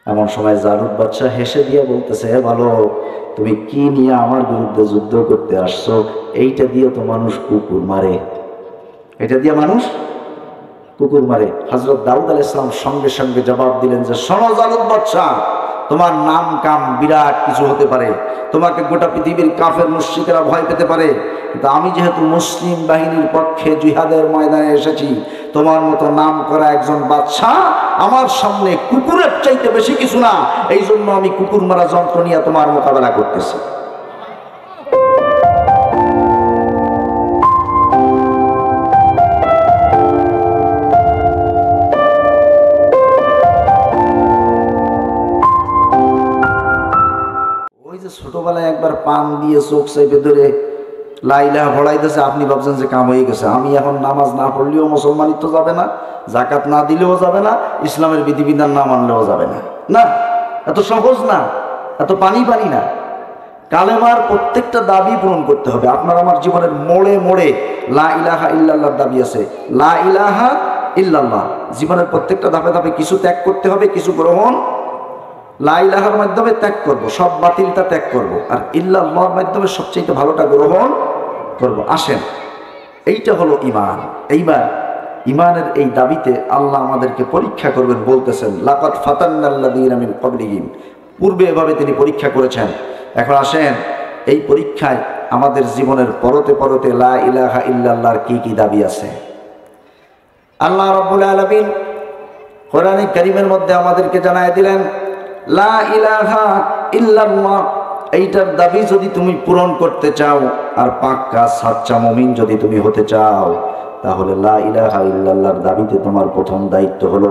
এমন সময় জালুত বাদশা হেসে দিয়ে বলতেছে, হে বালক, তুমি কি নিয়ে আমার বিরুদ্ধে যুদ্ধ করতে আসছো? এইটা দিয়ে তো মানুষ কুকুর মারে, এটা দিয়ে মানুষ কুকুর মারে। হযরত দাউদ আলাইহিস সালাম সঙ্গে সঙ্গে জবাব দিলেন যে, শোনো জালুত বাদশা, তোমার নাম কাম বিরাট কিছু হতে পারে, তোমাকে গোটা পৃথিবীর কাফের মুশরিকরা ভয় পেতে পারে, কিন্তু আমি যেহেতু মুসলিম বাহিনীর পক্ষে জিহাদের ময়দানে এসেছি, তোমার মতো নাম করা একজন বাদশা আমার সামনে কুকুরের চাইতে বেশি কিছু না, এই জন্য আমি কুকুর মারা যন্ত্র নিয়ে তোমার মোকাবেলা করতেছি। ছোটবেলায় একবার পান দিয়ে চোখ চাইপে ধরে লা ইলাহা পড়াইতেছে, আপনি ভাবছেন যে কাম হয়ে গেছে। আমি এখন নামাজ না পড়লেও মুসলমানিত্ব যাবে না, জাকাত না দিলেও যাবে না, ইসলামের বিধিবিধান না মানলেও যাবে না। না, এত সহজ না, এত পানি পানি না। কালেমার প্রত্যেকটা দাবি পূরণ করতে হবে। আপনার আমার জীবনের মোড়ে মোড়ে লা ইলাহা ইল্লাল্লাহর দাবি আছে, লা ইলাহা ইল্লাল্লাহ। জীবনের প্রত্যেকটা ধাপে ধাপে কিছু ত্যাগ করতে হবে, কিছু গ্রহণ। লা ইলাহার মাধ্যমে ত্যাগ করব, সব বাতিলটা ত্যাগ করব, আর ইল্লাল্লাহর মাধ্যমে সবচেয়ে ভালোটা গ্রহণ করব। আসেন, এইটা হলো ঈমান। এইবার ঈমানের এই দাবিতে আল্লাহ আমাদেরকে পরীক্ষা করবেন। বলতেছেন, লাকাদ ফাতান্নাল্লাযীনা মিন ক্বাবলিহিম, পূর্বে এভাবে তিনি পরীক্ষা করেছেন। এখন আসেন, এই পরীক্ষায় আমাদের জীবনের পরতে পরতে লা ইলাহা ইল্লাল্লাহর কি কি দাবি আছে। আল্লাহ রাব্বুল আলামিন কোরআনে কারীমের মধ্যে আমাদেরকে জানায় দিলেন, লা ইলাহা ইল্লাল্লাহ, এইটার দাবি যদি তুমি পূরণ করতে চাও আর পাক্কা সাচ্চা মুমিন যদি তুমি হতে চাও, তাহলে লা ইলাহা ইল্লাল্লাহর দাবিতে তোমার প্রথম দায়িত্ব হলো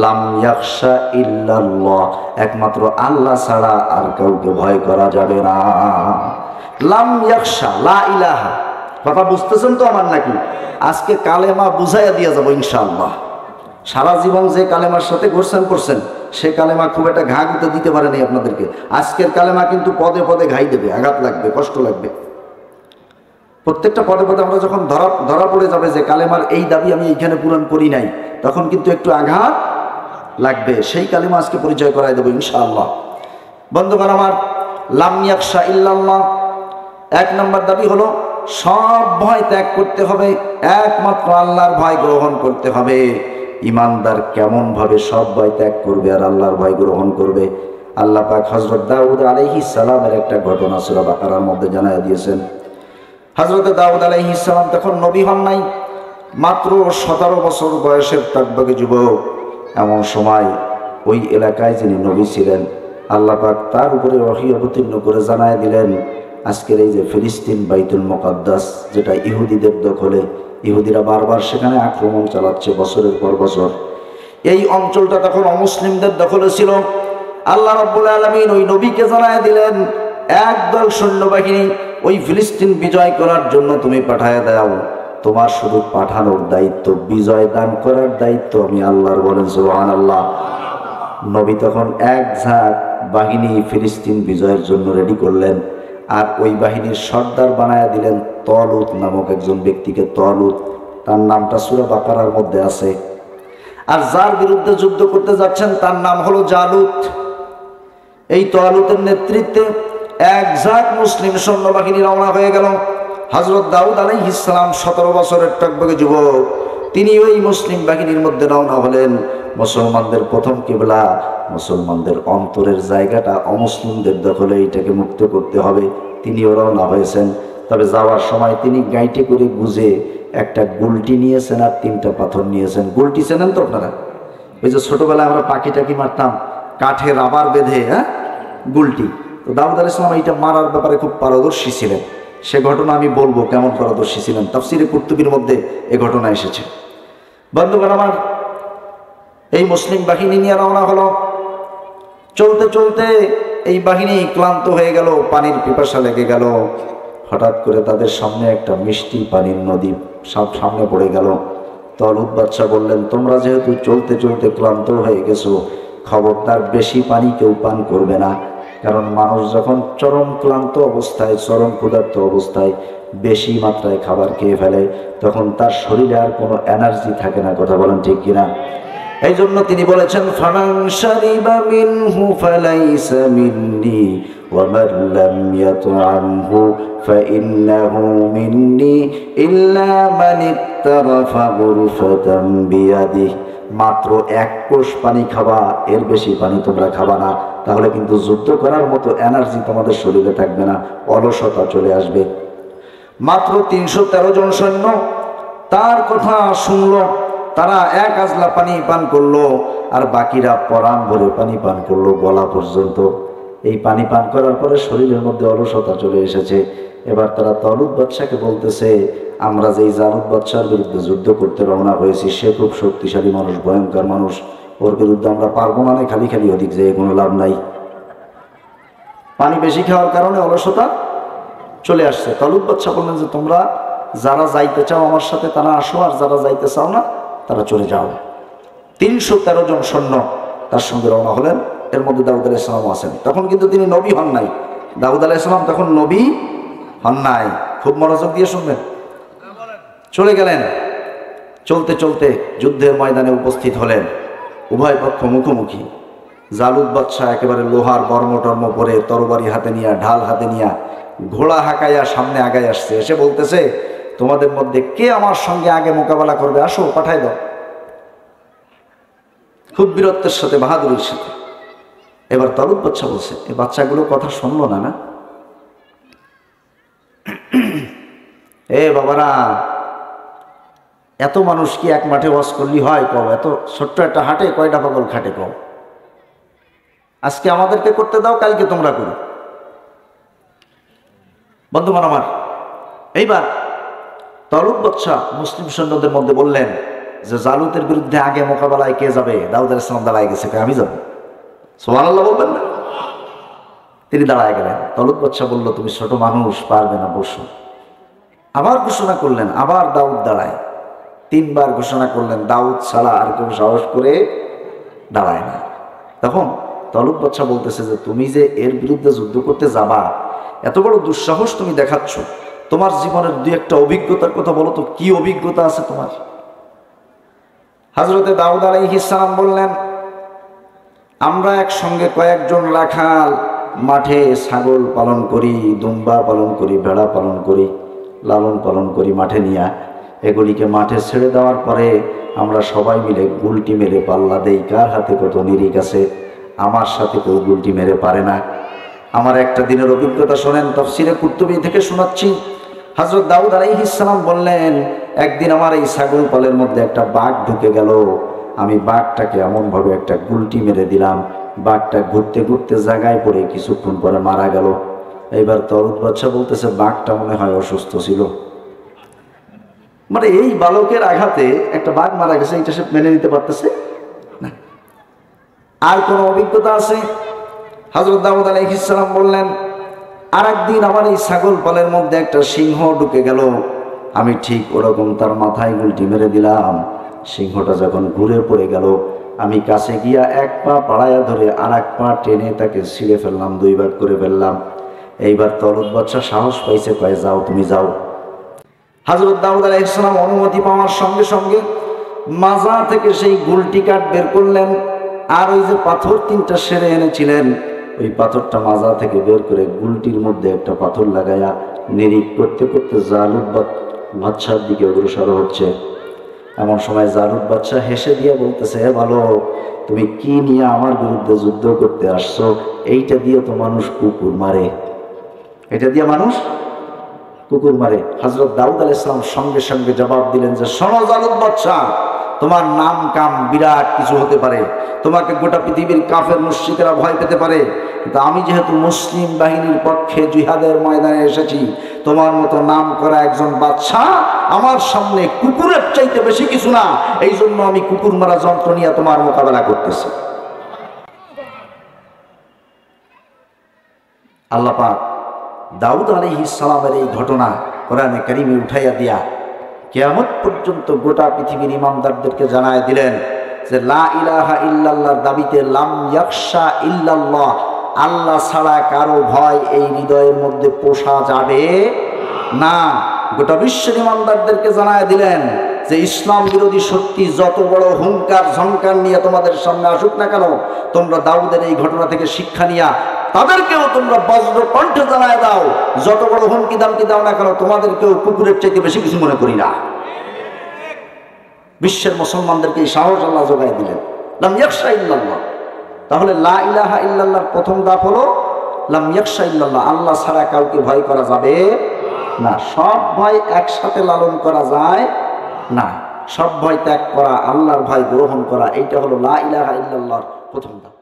লাম ইয়াখশা ইল্লাল্লাহ, একমাত্র আল্লাহ ছাড়া আর কাউকে ভয় করা যাবে না। লাম ইয়াখশা, লা ইলাহা, কথা বুঝতেছেন তো আমার নাকি? আজকে কালেমা বুঝাইয়া দিয়া যাবো ইনশাআল্লাহ। সারা জীবন যে কালেমার সাথে করছেন সে কালেমা খুব একটা ঘা গুঁতে দিতে পারেনি আপনাদেরকে। আজকের কালেমা কিন্তু পদে পদে ঘাই দেবে, আঘাত লাগবে, কষ্ট লাগবে। প্রত্যেকটা পদে পদে আমরা যখন ধরা পড়ে যাবে যে কালেমার এই দাবি আমি এইখানে পূরণ করি নাই, তখন কিন্তু একটু আঘাত লাগবে। সেই কালেমা আজকে পরিচয় করাই দেবো ইনশাআল্লাহ। বন্ধুগণ আমার, লাম ইয়াখশা ইল্লাল্লাহ, এক নম্বর দাবি হলো সব ভয় ত্যাগ করতে হবে, একমাত্র আল্লাহর ভয় গ্রহণ করতে হবে। ইমানদার কেমন ভাবে সব ভয় ত্যাগ করবে আর আল্লাহর ভয় গ্রহণ করবে? আল্লাহ পাক হযরত দাউদ আলাইহিস সালামের একটা ঘটনা সূরা বাকারার মধ্যে জানায় দিয়েছেন। হযরত দাউদ আলাইহিস সালাম তখন নবী হন নাই, মাত্র 17 বছর বয়সের টকবকে যুবক। এমন সময় ওই এলাকায় যিনি নবী ছিলেন, আল্লাহ পাক তার উপরে ওহী অবতীর্ণ করে জানায় দিলেন, আজকের এই যে ফিলিস্তিন বাইতুল মুকাদ্দাস, যেটা ইহুদিদের দখলে, ইহুদিরা বারবার সেখানে আক্রমণ চালাচ্ছে বছরের পর বছর। এই অঞ্চলটা তখন অমুসলিমদের দখলে ছিল। আল্লাহ রাব্বুল আলামিন ওই নবীকে জানায় দিলেন, একদল সৈন্যবাহিনী ওই ফিলিস্তিন বিজয় করার জন্য তুমি পাঠায় দাও। তোমার শুধু পাঠানোর দায়িত্ব, বিজয় দান করার দায়িত্ব আমি আল্লাহর। বলেন সুবহানাল্লাহ। নবী তখন এক ঝাঁক বাহিনী ফিলিস্তিন বিজয়ের জন্য রেডি করলেন, আর ওই বাহিনীর সর্দার বানায়া দিলেন তলুত নামক একজন ব্যক্তিকে। তলুত, তার নামটা সূরা বাকারার মধ্যে আছে। আর যার বিরুদ্ধে যুদ্ধ করতে যাচ্ছেন তার নাম হলো জালুত। এই তলুতের নেতৃত্বে এক ঝাঁক মুসলিম সৈন্যবাহিনী রওনা হয়ে গেল। হযরত দাউদ আলাইহিস সালাম 17 বছরের টকবকে যুবক, তিনি ওই মুসলিম বাহিনীর মধ্যে রওনা হলেন। মুসলমানদের প্রথম কিবলা, মুসলমানদের অন্তরের জায়গাটা অমুসলিমদের দখলে, এইটাকে মুক্ত করতে হবে। তিনিও রওনা হয়েছেন। তবে যাওয়ার সময় তিনি গাইটে করে গুজে একটা গুলটি নিয়েছেন আর 3টা পাথর নিয়েছেন। গুলটি চেনেন তো আপনারা? ওই যে ছোটবেলায় আমরা পাখি টাকি মারতাম, কাঠে রাবার বেঁধে, গুলটি। তো দাউদ আলাইহিস সালাম এইটা মারার ব্যাপারে খুব পারদর্শী ছিলেন। সে ঘটনা আমি বলবো কেমন পারদর্শী ছিলেন, তাফসীরে কুরতুবীর মধ্যে এ ঘটনা এসেছে। বন্ধুগণ আমার, এই মুসলিম বাহিনী নিয়ে রওনা হলো। চলতে চলতে এই বাহিনী ক্লান্ত হয়ে গেল, পানির পিপাসা লেগে গেল। হঠাৎ করে তাদের সামনে একটা মিষ্টি পানির নদী সব সামনে পড়ে গেল। তলুত বাদশা বললেন, তোমরা যেহেতু চলতে চলতে ক্লান্ত হয়ে গেছো, খবরদার বেশি পানি কেউ পান করবে না। কারণ মানুষ যখন চরম ক্লান্ত অবস্থায়, চরম ক্ষুধার্ত অবস্থায় বেশি মাত্রায় খাবার খেয়ে ফেলে, তখন তার শরীরে আর কোনো এনার্জি থাকে না। কথা বলেন ঠিক কিনা? এই জন্য তিনি বলেছেন ফামান শারিবা মিনহু ফালাইসা মিন্নি ওয়া মান লাম ইয়াতআমহু ফাইন্নাহু মিন্নি ইল্লা মান ইক্তারাফা গুরফাতাম বিয়াদিহি। মাত্র এক কোষ পানি খাবা, এর বেশি পানি তোমরা খাবা না, তাহলে কিন্তু যুদ্ধ করার মতো এনার্জি তোমাদের শরীরে থাকবে না, অলসতা চলে আসবে। মাত্র 313 জন সৈন্য তার কথা শুনলো, তারা এক আজলা পানি পান করলো, আর বাকিরা পরাণ ভরে পানি পান করলো গলা পর্যন্ত। এই পানি পান করার পরে শরীরের মধ্যে অলসতা চলে এসেছে। এবার তারা তালুত বাদশাকে বলতেছে, আমরা যেই জালুত বাদশার বিরুদ্ধে যুদ্ধ করতে রওনা হয়েছি, সে খুব শক্তিশালী মানুষ, ভয়ঙ্কর মানুষ, ওর বিরুদ্ধে আমরা পারবো না, খালি খালি ওদিক যেয়ে কোনো লাভ নাই। পানি বেশি খাওয়ার কারণে অলসতা চলে আসছে। তালুত বাদশা বললেন যে তোমরা যারা যাইতে চাও আমার সাথে তারা আসো, আর যারা যাইতে চাও না তারা চলে যাও। 313 জন সৈন্য তার সঙ্গে রওনা হলেন। এর মধ্যে দাউদ আলাইহিস সালাম আছেন। তখন কিন্তু তিনি নবী হন নাই, দাউদ আলাইহিস সালাম তখন নবী হন নাই। খুব মনোযোগ দিয়ে শুনবেন। চলে গেলেন। চলতে চলতে যুদ্ধের ময়দানে উপস্থিত হলেন। উভয় পক্ষ মুখোমুখি। জালুত বাদশা একেবারে লোহার বর্মটর্ম পরে, তরবারি হাতে নিয়ে, ঢাল হাতে নিয়ে, ঘোড়া হাঁকাইয়া সামনে আগায় আসছে। এসে বলতেছে, তোমাদের মধ্যে কে আমার সঙ্গে আগে মোকাবেলা করবে, আসো পাঠাই দাও। খুব বীরত্বের সাথে, বাহাদুরির সাথে। এবার তালুত বাদশা বলছে, এই বাচ্চাগুলো কথা শুনলো না, না এ বাবারা, এত মানুষ কি এক মাঠে ওয়াজ করলি হয়? কও, এত ছোট্ট একটা হাটে কয়টা পাগল খাটে? কও, আজকে আমাদেরকে করতে দাও, কালকে তোমরা করো। বন্ধুগণ আমার, এইবার তালুত বাদশা মুসলিম সৈন্যদের মধ্যে বললেন যে জালুতের বিরুদ্ধে আগে মোকাবেলায় কে যাবে? দাউদ আলাইহিস সালাম দাঁড়ায় গেছে, আমি যাব। সুবহানাল্লাহ বলবেন না? তিনি দাঁড়ায় গেলেন। তালুত বাদশা বলল, তুমি ছোট মানুষ, পারবে না, বসো। আবার ঘোষণা করলেন, আবার দাউদ দাঁড়ায়। 3 বার ঘোষণা করলেন, দাউদ ছাড়া আর কেউ সাহস করে দাঁড়ায় না। তখন তালুত বাদশা বলতেছে যে তুমি যে এর বিরুদ্ধে যুদ্ধ করতে যাবা, এত বড় দুঃসাহস তুমি দেখাচ্ছ, তোমার জীবনের 2-1টা অভিজ্ঞতার কথা বলো তো, কি অভিজ্ঞতা আছে তোমার? হযরতে দাউদ আলাইহিস সালাম বললেন, আমরা একসঙ্গে কয়েকজন রাখাল মাঠে ছাগল পালন করি, দুম্বা পালন করি, ভেড়া পালন করি, লালন পালন করি মাঠে নিয়ে। এগুলিকে মাঠে ছেড়ে দেওয়ার পরে আমরা সবাই মিলে গুলটি মেরে পাল্লা দেই, কার হাতে কত নিরিখ আছে। আমার সাথে কেউ গুলটি মেরে পারে না। আমার একটা দিনের অভিজ্ঞতা শোনেন, তাফসিরে কুরতুবী থেকে শোনাচ্ছি। হযরত দাউদ আলাইহিস সালাম বললেন, একদিন আমার এই ছাগল পালের মধ্যে একটা বাঘ ঢুকে গেল। আমি বাঘটাকে এমনভাবে একটা গুলটি মেরে দিলাম, বাঘটা ঘুরতে ঘুরতে জায়গায় পড়ে কিছুক্ষণ পরে মারা গেল। এইবার তালুত বাদশা বলতেছে, বাঘটা মনে হয় অসুস্থ ছিল। মানে এই বালকের আঘাতে একটা বাঘ মারা গেছে, এটা সে মেনে নিতে পারতেছে না। আর কোন অভিজ্ঞতা আছে? হযরত দাউদ আলাইহিস সালাম বললেন, আর একদিন আমার এই ছাগল পালের মধ্যে একটা সিংহ ঢুকে গেল। আমি ঠিক ওরকম তার মাথায় গুলটি মেরে দিলাম। সিংহটা যখন ঘুরে পড়ে গেল, আমি কাছে গিয়া এক পা পাড়ায়া ধরে আর এক পা টেনে তাকে ছিঁড়ে ফেললাম, 2 ভাগ করে ফেললাম। এইবার তালুত বাদশা সাহস পাইছে, কয় যাও, তুমি যাও। হযরত দাউদ আলাইহিস সালাম অনুমতি পাওয়ার সঙ্গে সঙ্গে মাজা থেকে সেই গুলটি কাঠ বের করলেন, আর ওই যে পাথর 3টা সেরে এনেছিলেন, ওই পাথরটা মাজা থেকে বের করে গুলটির মধ্যে একটা পাথর লাগাইয়া নিরিখ করতে করতে জালুত বাদশার দিকে অগ্রসর হচ্ছে। এমন সময় জালুত বাদশা হেসে দিয়ে বলতেছে, হে ভালো, তুমি কি নিয়ে আমার বিরুদ্ধে যুদ্ধ করতে আসছো? এইটা দিয়ে তো মানুষ কুকুর মারে, এটা দিয়ে মানুষ কুকুর মারে। হযরত দাউদ আলাইহিস সালাম সঙ্গে সঙ্গে জবাব দিলেন যে, শোনো জালুত বাদশা, তোমার নাম কাম বিরাট কিছু হতে পারে, তোমাকে গোটা পৃথিবীর কাফের মুশরিকরা ভয় পেতে পারে, কিন্তু আমি যেহেতু মুসলিম বাহিনীর পক্ষে জিহাদের ময়দানে এসেছি, তোমার মতো নাম করা একজন বাদশা আমার সামনে কুকুরের চাইতে বেশি কিছু না, এই জন্য আমি কুকুর মারা যন্ত্র নিয়ে তোমার মোকাবেলা করতেছি। আল্লাহ পাক দাউদ আলাইহিস সালামের এই ঘটনা কোরআনে কারিমে উঠাইয়া দিয়া কিয়ামত পর্যন্ত গোটা পৃথিবীর ইমানদারদেরকে জানায় দিলেন যে লা ইলাহা ইল্লাল্লাহর দাবিতে লাম ইয়াখশা ইল্লাল্লাহ, আল্লাহ ছাড়া কারো ভয় এই হৃদয়ের মধ্যে পোষা যাবে না। গোটা বিশ্বের ইমানদারদেরকে জানায় দিলেন যে ইসলাম বিরোধী শক্তি যত বড় হুঙ্কার ঝঙ্কার নিয়ে তোমাদের সামনে আসুক না কেন, তোমরা দাউদের এই ঘটনা থেকে শিক্ষা নিয়া তাদেরকেও তোমরা বজ্র কণ্ঠে জানায় দাও। যত বড় হুমকি দামকি দাও না কেন, তোমাদেরকেও কুকুরের চাইতে বেশি কিছু মনে করি না। বিশ্বের মুসলমানদেরকে এই সাহস আল্লাহ যোগায় দিলেন, লাম ইয়াখশা ইল্লাল্লাহ। তাহলে লা ইলাহা ইল্লাল্লাহর প্রথম ধাপ হলো লাম ইয়াখশা ইল্লাল্লাহ, আল্লাহ ছাড়া কাউকে ভয় করা যাবে না। সব ভয় একসাথে লালন করা যায় না, সব ভয় ত্যাগ করা, আল্লাহর ভয় গ্রহণ করা, এইটা হলো লা ইলাহা ইল্লাল্লাহর প্রথম ধাপ।